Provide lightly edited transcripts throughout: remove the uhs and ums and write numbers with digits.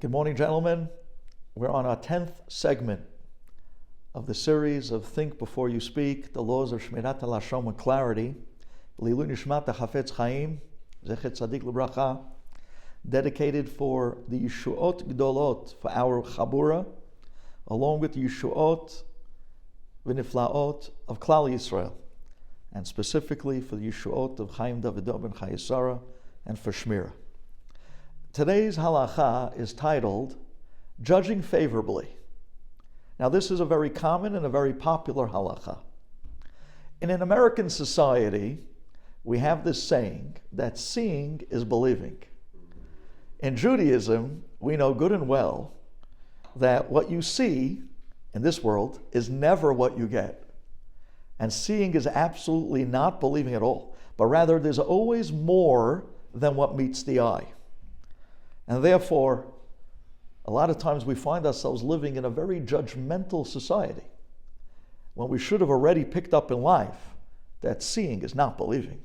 Good morning, gentlemen. We're on our 10th segment of the series of Think Before You Speak, the laws of Shemirat Halashon with clarity. Lilu Nishmat Hafetz Chaim, Zechet Tzadik L'Bracha, dedicated for the Yeshuot Gdolot, for our Chabura, along with the Yeshuot V'Niflaot of Klal Yisrael, and specifically for the Yeshuot of Chaim Davido ben Chayesara and for Shemirat. Today's halacha is titled, Judging Favorably. Now this is a very common and a very popular halacha. In an American society, we have this saying that seeing is believing. In Judaism, we know good and well that what you see in this world is never what you get. And seeing is absolutely not believing at all, but rather there's always more than what meets the eye. And therefore, a lot of times we find ourselves living in a very judgmental society when we should have already picked up in life that seeing is not believing.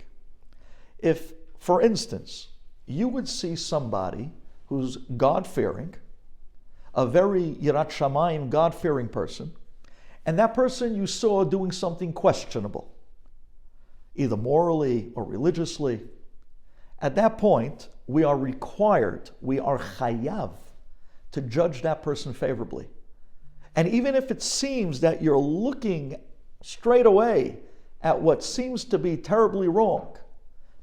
If, for instance, you would see somebody who's God-fearing, a very Yirat Shamayim, God-fearing person, and that person you saw doing something questionable, either morally or religiously, at that point, we are required, we are chayav, to judge that person favorably. And even if it seems that you're looking straight away at what seems to be terribly wrong,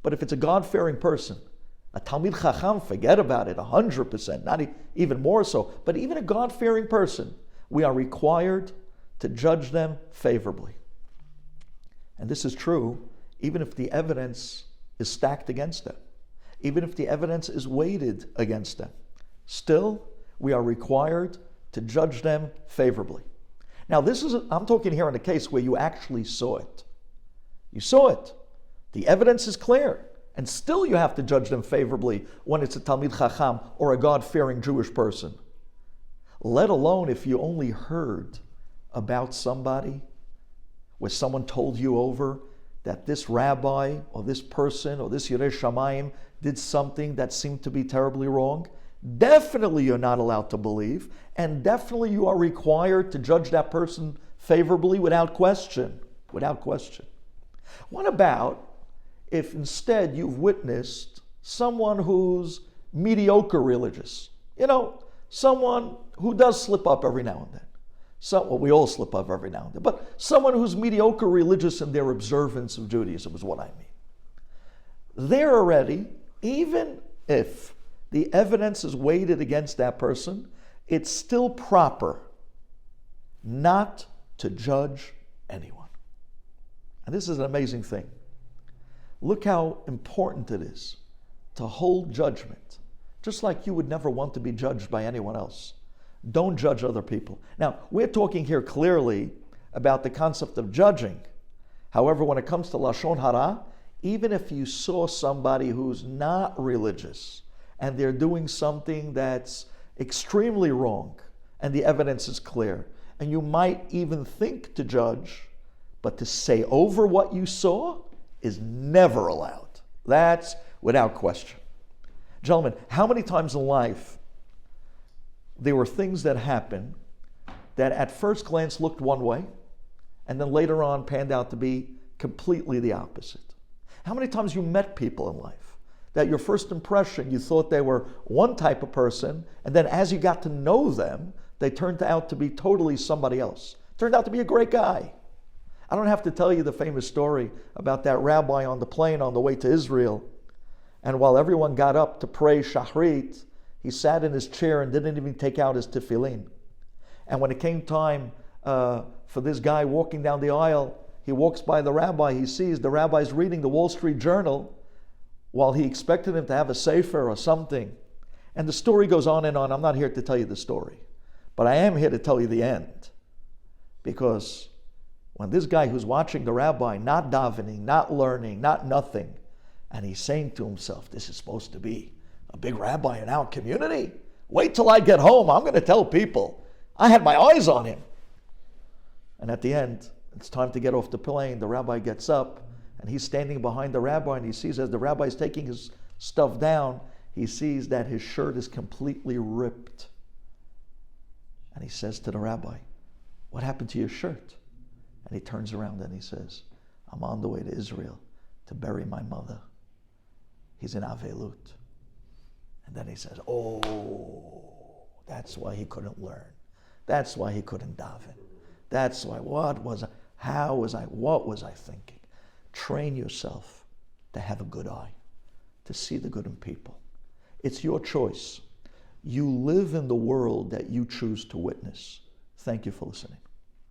but if it's a God-fearing person, a Talmid Chacham, forget about it, 100%, not even more so, but even a God-fearing person, we are required to judge them favorably. And this is true even if the evidence is stacked against them, even if the evidence is weighted against them. Still, we are required to judge them favorably. Now, I'm talking here in a case where you actually saw it. You saw it. The evidence is clear, and still you have to judge them favorably when it's a Talmid Chacham or a God-fearing Jewish person. Let alone if you only heard about somebody where someone told you over that this rabbi or this person or this Yirei Shamayim did something that seemed to be terribly wrong. Definitely you're not allowed to believe, and definitely you are required to judge that person favorably without question. Without question. What about if instead you've witnessed someone who's mediocre religious? You know, someone who does slip up every now and then. Well, we all slip up every now and then, but someone who's mediocre religious in their observance of Judaism is what I mean. There already, even if the evidence is weighted against that person, it's still proper not to judge anyone. And this is an amazing thing. Look how important it is to hold judgment, just like you would never want to be judged by anyone else. Don't judge other people. Now, we're talking here clearly about the concept of judging. However, when it comes to Lashon Hara, even if you saw somebody who's not religious and they're doing something that's extremely wrong and the evidence is clear, and you might even think to judge, but to say over what you saw is never allowed. That's without question. Gentlemen, how many times in life there were things that happened that at first glance looked one way and then later on panned out to be completely the opposite? How many times you met people in life that your first impression you thought they were one type of person, and then as you got to know them, they turned out to be totally somebody else. Turned out to be a great guy. I don't have to tell you the famous story about that rabbi on the plane on the way to Israel, and while everyone got up to pray Shahrit, he sat in his chair and didn't even take out his tefillin. And when it came time for this guy walking down the aisle, he walks by the rabbi, he sees the rabbi's reading the Wall Street Journal while he expected him to have a sefer or something. And the story goes on and on. I'm not here to tell you the story, but I am here to tell you the end. Because when this guy who's watching the rabbi, not davening, not learning, not nothing, and he's saying to himself, this is supposed to be a big rabbi in our community. Wait till I get home. I'm going to tell people. I had my eyes on him. And at the end, it's time to get off the plane. The rabbi gets up and he's standing behind the rabbi, and he sees as the rabbi is taking his stuff down, He sees that his shirt is completely ripped. And he says to the rabbi, what happened to your shirt? And he turns around and he says, I'm on the way to Israel to bury my mother. He's in Avelut. And then he says, oh, that's why he couldn't learn. That's why he couldn't daven. That's why, what was I thinking? Train yourself to have a good eye, to see the good in people. It's your choice. You live in the world that you choose to witness. Thank you for listening.